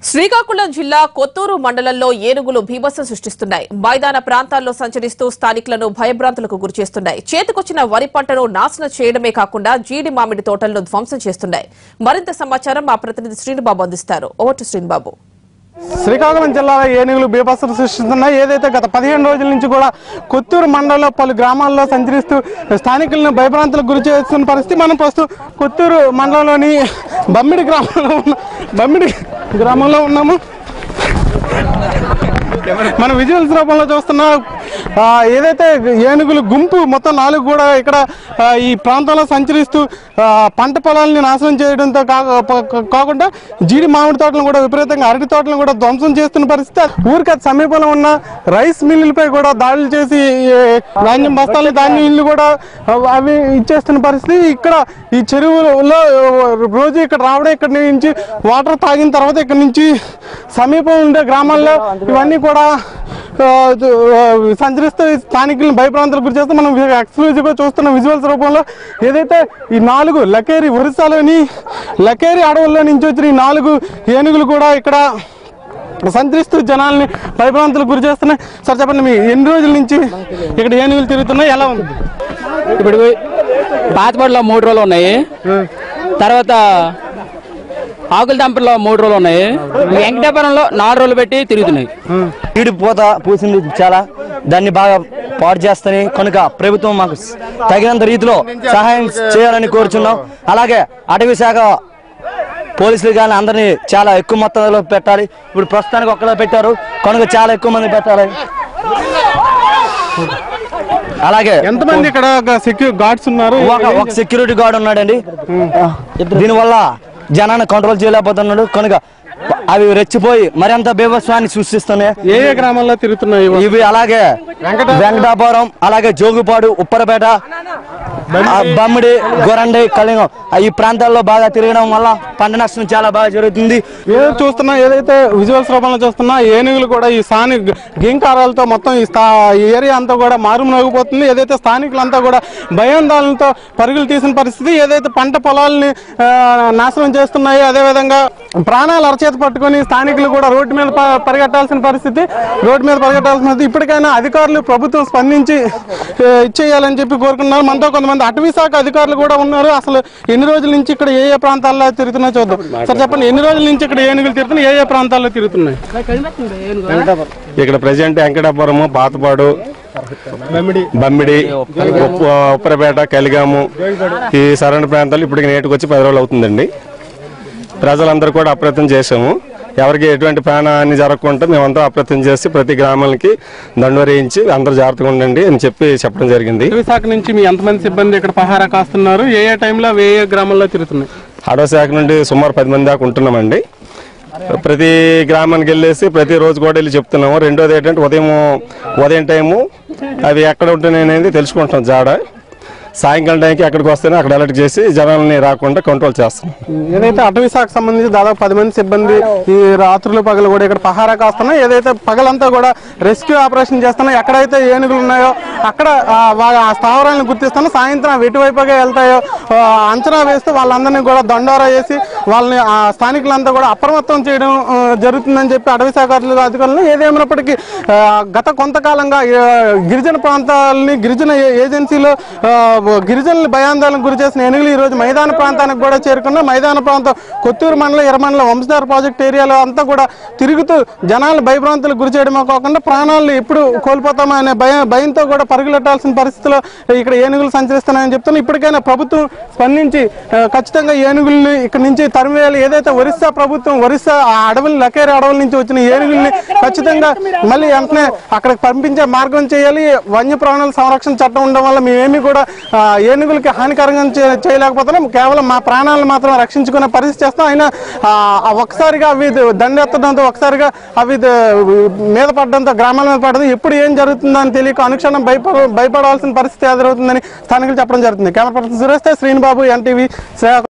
శ్రీకాకుళం జిల్లా కొత్తూరు మండలంలో ఏనుగులు బీభత్సం సృష్టిస్తున్నాయి. మైదాన ప్రాంతాల్లో సంచరిస్తూ స్థానికులను భయభ్రాంతులకు గురిచేస్తున్నాయి. చేతికొచ్చిన వరి పంటను నాశనం చేయడమే కాకుండా జీడి మామిడి తోటలను ధ్వంసం చేస్తున్నాయి. మరింత సమాచారం మా ప్రతినిధి శ్రీనుబాబు అందిస్తారు. Over to Srinubabu. శ్రీకాకుళం జిల్లాలో ఏనుగులు బీభత్సం సృష్టిస్తున్నాయి. ఏదైతే గత 15 రోజుల నుంచి కూడా కొత్తూరు మండలంలో పలు గ్రామాల్లో సంచరిస్తూ స్థానికులను భయభ్రాంతులకు గురి చేస్తున్న పరిస్థితి. మనం ప్రస్తుతం కొత్తూరు మండలంలోని బమ్మిడి గ్రామంలో ఉన్నాము. మనం విజువల్స్ రూపంలో చూస్తున్నా ఏదైతే ఏనుగులు గుంపు మొత్తం 4 కూడా ఇక్కడ ఈ ప్రాంతంలో సంచరిస్తూ పంట పొలాలని నాశనం చేయడంతో కాకుండా జీడి మామిడి తోటలను కూడా విపరీతంగా అరటి తోటలను కూడా ధ్వంసం చేస్తున్న పరిస్థితి. ఊరికి సమీపంలో ఉన్న రైస్ మిల్లులపై కూడా దాడులు చేసి ధాన్యం బస్తాలు ధాన్యం ఇల్లు కూడా అవి ఇచ్చేస్తున్న పరిస్థితి. ఇక్కడ ఈ చెరువులో రోజు ఇక్కడ రావడం, ఇక్కడ నుంచి వాటర్ తాగిన తర్వాత ఇక్కడ నుంచి సమీపం ఉండే గ్రామాల్లో ఇవన్నీ కూడా సంచరిస్తూ స్థానికులను భయప్రాంతాలకు గురి చేస్తూ మనం ఎక్స్క్లూజివ్గా చూస్తున్న విజువల్స్ రూపంలో ఏదైతే ఈ 4 లకేరి ఒరిస్సాలోని లకేరి అడవుల్లో నుంచి వచ్చిన ఈ 4 ఏనుగులు కూడా ఇక్కడ సంచరిస్తూ జనాల్ని భయప్రాంతాలకు గురి చేస్తున్నాయి. సార్ చెప్పండి, మీ ఎన్ని రోజుల నుంచి ఇక్కడ ఏనుగులు తిరుగుతున్నాయి, ఎలా ఉంది? ఇప్పుడు పాతపడిలో 3 రోజులు ఉన్నాయి, తర్వాత ఆకుల దంపలో 3 రోజులు ఉన్నాయి, వెంకటాపురంలో 4 రోజులు పెట్టి తిరుగుతున్నాయి. ఈడిపోత పూసింది చాలా, దాన్ని బాగా పాడు చేస్తాయి కనుక ప్రభుత్వం మాకు తగినంత రీతిలో సహాయం చేయాలని కోరుచున్నాం. అలాగే అటవీ శాఖ పోలీసులు కానీ అందరినీ చాలా ఎక్కువ మొత్తంలో పెట్టాలి. ఇప్పుడు ప్రస్తుతానికి ఒక్కలో పెట్టారు కనుక చాలా ఎక్కువ మంది పెట్టాలి. అలాగే ఎంతమంది ఇక్కడ గార్డ్స్ ఉన్నారు? ఒక సెక్యూరిటీ గార్డ్ ఉన్నాడండి. దీనివల్ల జనాన్ని కంట్రోల్ చేయలేకపోతున్నాడు కనుక అవి రెచ్చిపోయి మరింత బీభత్సాన్ని సృష్టిస్తున్నాయి. ఏ గ్రామాల్లో తిరుగుతున్నాయి ఇవి? అలాగే వెంకటాపురం, అలాగే జోగుపాడు, ఉప్పరపేట, బమ్మిడి, గొరండి, కలింగం ఈ ప్రాంతాల్లో బాగా తిరగడం వల్ల పంట నష్టం చాలా బాగా జరుగుతుంది. ఏదో చూస్తున్నా, ఏదైతే విజువల్స్ రూపంలో చూస్తున్నా ఏనుగులు కూడా ఈ స్థానిక గింకారాలతో మొత్తం ఈ ఏరియా అంతా కూడా మారుమోగిపోతుంది. ఏదైతే స్థానికులంతా కూడా భయాందోళనతో పరుగులు తీసిన పరిస్థితి. ఏదైతే పంట పొలాలని నాశనం చేస్తున్నాయి, అదేవిధంగా ప్రాణాలు అరచేత పట్టుకొని స్థానికులు కూడా రోడ్డు మీద పరిగెట్టాల్సిన పరిస్థితి. ఇప్పటికైనా అధికారులు ప్రభుత్వం స్పందించి ఇచ్చేయాలని చెప్పి కోరుకున్నారు. మనతో కొంతమంది అటవీ శాఖ అధికారులు కూడా ఉన్నారు. అసలు ఎన్ని రోజుల నుంచి ఇక్కడ ఏ ప్రాంతాల్లో తిరుగుతున్నా చూద్దాం. సార్ చెప్పండి, ఎన్ని రోజుల నుంచి ఇక్కడ ఏనుగులు తిరుగుతున్నాయి, ఏ ప్రాంతాల్లో తిరుగుతున్నాయి? ఇక్కడ ప్రజెంట్ వెంకటాపురము, పాతపాడు, బమ్మిడి, ఉప్పరపేట, కలిగాము ఈ సరౌండ్ ప్రాంతాలు ఇప్పటికి నేటికి వచ్చి 10 రోజులు అవుతుందండి. ప్రజలందరూ కూడా అప్రయత్నం చేసాము. ఎవరికి ఎటువంటి ప్రాణహాని జరగకుండా మేమంతా అప్రయత్నం చేసి ప్రతి గ్రామాలకి దండోరేయించి అందరూ జాగ్రత్తగా ఉండండి అని చెప్పడం జరిగింది. శాఖ నుంచి మీ ఎంతమంది సిబ్బంది ఇక్కడ పహారా కాస్తున్నారు? ఏ టైంలో ఏ గ్రామంలో తిరుగుతున్నాయి? అడవి శాఖ నుండి సుమారు 10 మంది దాకా ఉంటున్నామండి. ప్రతి గ్రామానికి వెళ్ళేసి ప్రతిరోజు కూడా వెళ్ళి చెప్తున్నాము. రెండోది ఏంటంటే ఉదయం టైము అవి ఎక్కడ ఉంటున్నాయి అనేది తెలుసుకుంటాం జాడ. సాయంకాలం టైంకి అక్కడికి వస్తేనే అక్కడ అలర్ట్ చేసి జనాలని రాకుండా కంట్రోల్ చేస్తాం. ఏదైతే అటవీ శాఖకు సంబంధించి దాదాపు 10 మంది సిబ్బంది ఈ రాత్రులు పగలు కూడా ఇక్కడ పహారా కాస్తున్నాయి. ఏదైతే పగలంతా కూడా రెస్క్యూ ఆపరేషన్ చేస్తున్నాయి. ఎక్కడైతే ఏనుగులు ఉన్నాయో అక్కడ ఆ స్థావరాలను గుర్తిస్తాను. సాయంత్రం ఎటువైపుగా వెళ్తాయో అంచనా వేస్తూ వాళ్ళందరినీ కూడా దండోరా చేసి వాళ్ళని ఆ స్థానికులంతా కూడా అప్రమత్తం చేయడం జరుగుతుందని చెప్పి అటవీ శాఖ అధికారులు. ఏదేమైనప్పటికీ గత కొంతకాలంగా గిరిజన ప్రాంతాలని గిరిజన ఏజెన్సీలో గిరిజనులు భయాందోళనకు గురి చేసిన ఏనుగులు ఈరోజు మైదాన ప్రాంతానికి కూడా చేరుకున్న మైదాన ప్రాంతం కొత్తూరు మండలం ఎర్రమండలం వంశధార ప్రాజెక్ట్ ఏరియాలో అంతా కూడా తిరుగుతూ జనాలు భయభ్రాంతులకు గురి చేయడమే కాకుండా ప్రాణాలను ఎప్పుడు కోల్పోతామనే భయంతో కూడా పరుగులెట్టాల్సిన పరిస్థితిలో ఇక్కడ ఏనుగులు సంచరిస్తున్నాయని చెప్తున్నా. ఇప్పటికైనా ప్రభుత్వం స్పందించి ఖచ్చితంగా ఏనుగుల్ని ఇక్కడ నుంచి తరిమేయాలి. ఏదైతే ఒరిస్సా లకేరి అడవుల నుంచి వచ్చిన ఏనుగుల్ని ఖచ్చితంగా మళ్ళీ వెంటనే అక్కడికి పంపించే మార్గం చేయాలి. వన్యప్రాణుల సంరక్షణ చట్టం ఉండడం వల్ల మేమేమి కూడా ఏనుగులకి హానికరంగా చేయలేకపోతున్నాం. కేవలం మా ప్రాణాలను మాత్రం రక్షించుకునే పరిస్థితి చేస్తాం. అయినా ఒకసారిగా అవి దండెత్తడంతో ఒకసారిగా అవి మీద పడడంతో గ్రామాల మీద పడడం ఎప్పుడు ఏం జరుగుతుందని తెలియక అనుక్షణం భయపడాల్సిన పరిస్థితి ఎదురవుతుందని స్థానికులు చెప్పడం జరుగుతుంది. Camera person Suresh Srinubabu, NTV.